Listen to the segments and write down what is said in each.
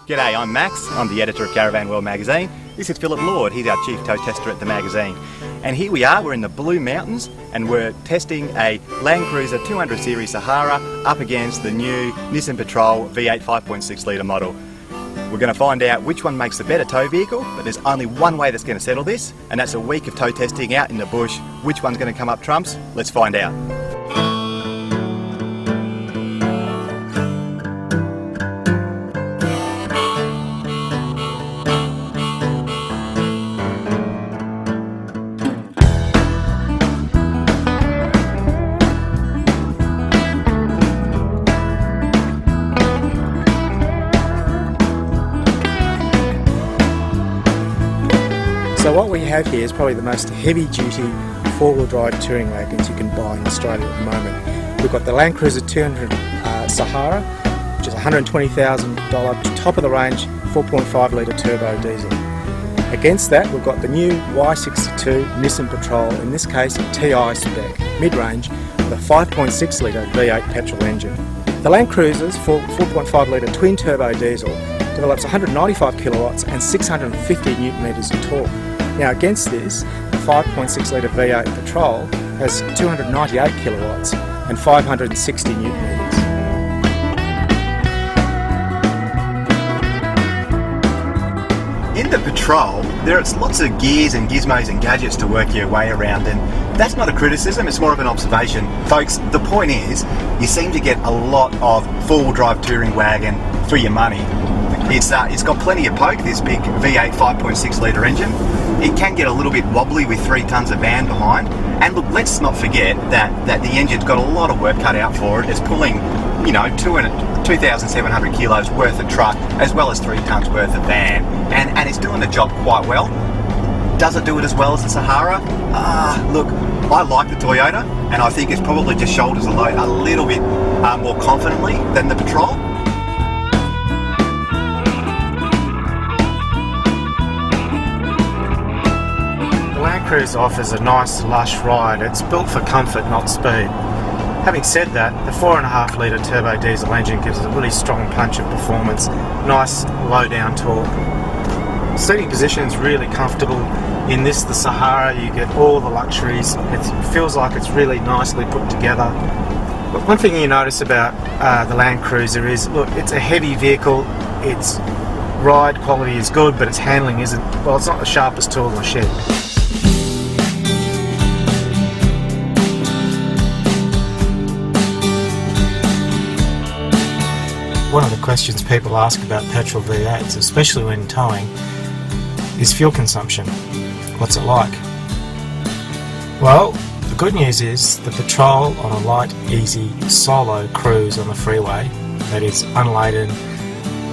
G'day, I'm Max. I'm the editor of Caravan World magazine. This is Philip Lord, he's our chief tow tester at the magazine. And here we are, we're in the Blue Mountains and we're testing a LandCruiser 200 Series Sahara up against the new Nissan Patrol V8 5.6 litre model. We're going to find out which one makes the better tow vehicle, but there's only one way that's going to settle this, and that's a week of tow testing out in the bush. Which one's going to come up trumps? Let's find out. So what we have here is probably the most heavy-duty four-wheel drive touring wagons you can buy in Australia at the moment. We've got the LandCruiser 200 Sahara, which is $120,000 top-of-the-range 4.5 litre turbo diesel. Against that we've got the new Y62 Nissan Patrol, in this case a TI spec, mid-range, with a 5.6 litre V8 petrol engine. The LandCruiser's 4.5 litre twin-turbo diesel develops 195 kilowatts and 650 newton metres of torque. Now against this, the 5.6 litre V8 Patrol has 298 kilowatts and 560 newton metres. In the Patrol, there's lots of gears and gizmos and gadgets to work your way around, and that's not a criticism, it's more of an observation. Folks, the point is, you seem to get a lot of four-wheel drive touring wagon for your money. It's got plenty of poke, this big V8 5.6 litre engine. It can get a little bit wobbly with 3 tonnes of van behind. And look, let's not forget that the engine's got a lot of work cut out for it. It's pulling, 2,700 kilos worth of truck as well as 3 tonnes worth of van. And it's doing the job quite well. Does it do it as well as the Sahara? Look, I like the Toyota, and I think it's probably just shoulders the load a little bit more confidently than the Patrol. The LandCruiser offers a nice lush ride. It's built for comfort, not speed. Having said that, the 4.5 litre turbo diesel engine gives a really strong punch of performance, nice low down torque. Seating position is really comfortable. In this, the Sahara, you get all the luxuries. It feels like it's really nicely put together. But one thing you notice about the LandCruiser is, look, it's a heavy vehicle. Its ride quality is good, but its handling isn't. Well, it's not the sharpest tool in the shed. One of the questions people ask about petrol V8s, especially when towing, is fuel consumption. What's it like? Well, the good news is the Patrol on a light, easy, solo cruise on the freeway, that is unladen,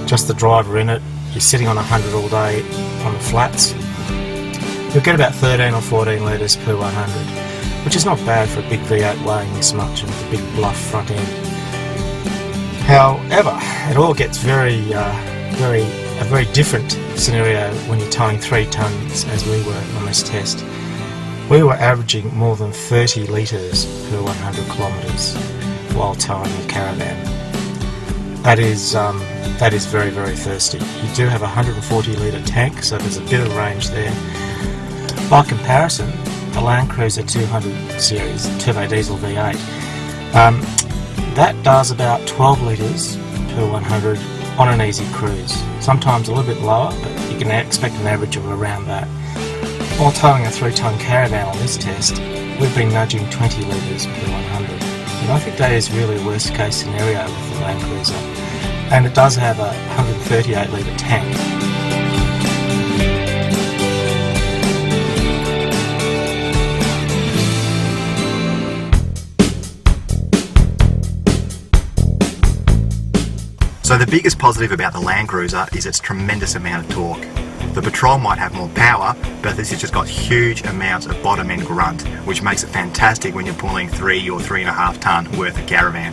just the driver in it, you're sitting on 100 all day on the flats, you'll get about 13 or 14 litres per 100, which is not bad for a big V8 weighing this much and with a big bluff front end. However, it all gets a very different scenario when you're towing 3 tonnes as we were on this test. We were averaging more than 30 litres per 100 kilometres while towing a caravan. That is very, very thirsty. You do have a 140 litre tank, so there's a bit of range there. By comparison, the LandCruiser 200 Series Turbo Diesel V8, that does about 12 litres per 100 on an easy cruise. Sometimes a little bit lower, but you can expect an average of around that. While towing a 3-tonne caravan on this test, we've been nudging 20 litres per 100. And I think that is really a worst case scenario with the LandCruiser. And it does have a 138 litre tank. So the biggest positive about the LandCruiser is its tremendous amount of torque. The Patrol might have more power, but this has just got huge amounts of bottom end grunt, which makes it fantastic when you're pulling 3 or 3.5 tonne worth of caravan.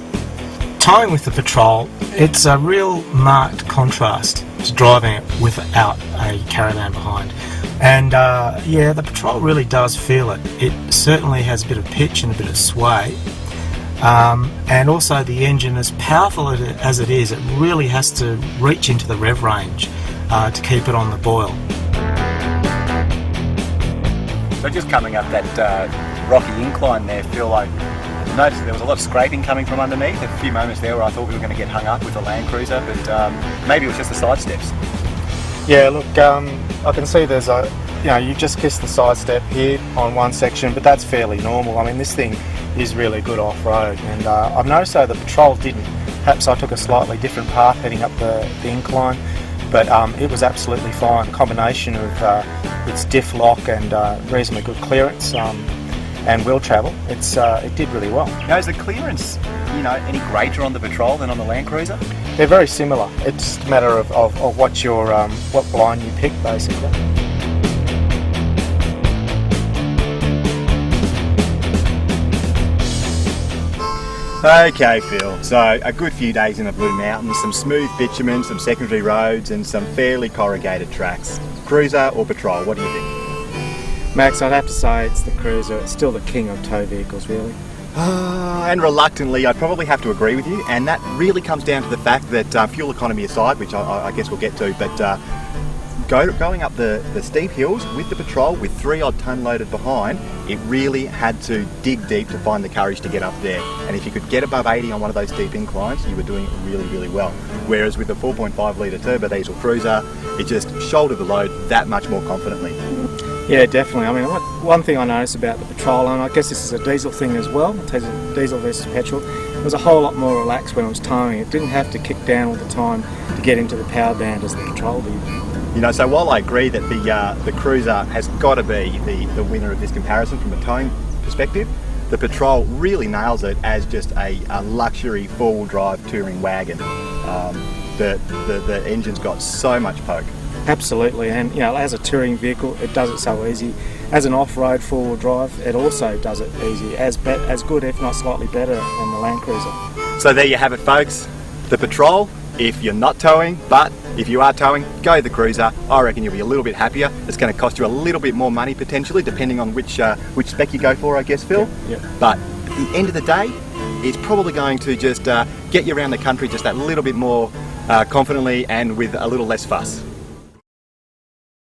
Towing with the Patrol, it's a real marked contrast to driving it without a caravan behind. And yeah, the Patrol really does feel it. It certainly has a bit of pitch and a bit of sway. and also the engine, as powerful as it is, it really has to reach into the rev range to keep it on the boil. So just coming up that rocky incline there, Phil, I noticed there was a lot of scraping coming from underneath. A few moments there where I thought we were going to get hung up with the LandCruiser, but maybe it was just the side steps. Yeah, look, I can see there's you just kissed the side step here on one section, but that's fairly normal. I mean, this thing is really good off-road, and I've noticed though the Patrol didn't. Perhaps I took a slightly different path heading up the incline, but it was absolutely fine. A combination of its diff lock and reasonably good clearance and wheel travel, it did really well. Now, is the clearance, any greater on the Patrol than on the LandCruiser? They're very similar. It's a matter of what blind you pick, basically. Okay, Phil, so a good few days in the Blue Mountains, some smooth bitumen, some secondary roads and some fairly corrugated tracks. Cruiser or Patrol, what do you think? Max, I'd have to say it's the Cruiser. It's still the king of tow vehicles, really. And reluctantly, I'd probably have to agree with you, and that really comes down to the fact that fuel economy aside, which I guess we'll get to, but going up the steep hills with the Patrol with 3 odd tonne loaded behind, it really had to dig deep to find the courage to get up there. And if you could get above 80 on one of those steep inclines, you were doing it really, really well. Whereas with the 4.5 litre turbo diesel Cruiser, it just shouldered the load that much more confidently. Yeah, definitely. I mean, one thing I noticed about the Patrol, and I guess this is a diesel thing as well, diesel versus petrol, it was a whole lot more relaxed when it was towing. It didn't have to kick down all the time to get into the power band as the Patrol did. So while I agree that the Cruiser has got to be the winner of this comparison from a towing perspective, the Patrol really nails it as just a luxury four-wheel drive touring wagon. The engine's got so much poke. Absolutely, and as a touring vehicle, it does it so easy. As an off-road four-wheel drive, it also does it easy, as good, if not slightly better, than the LandCruiser. So there you have it, folks. The Patrol, if you're not towing, but if you are towing, go the Cruiser. I reckon you'll be a little bit happier. It's going to cost you a little bit more money potentially, depending on which spec you go for, I guess, Phil. Yeah. But at the end of the day, it's probably going to just get you around the country just that little bit more confidently and with a little less fuss.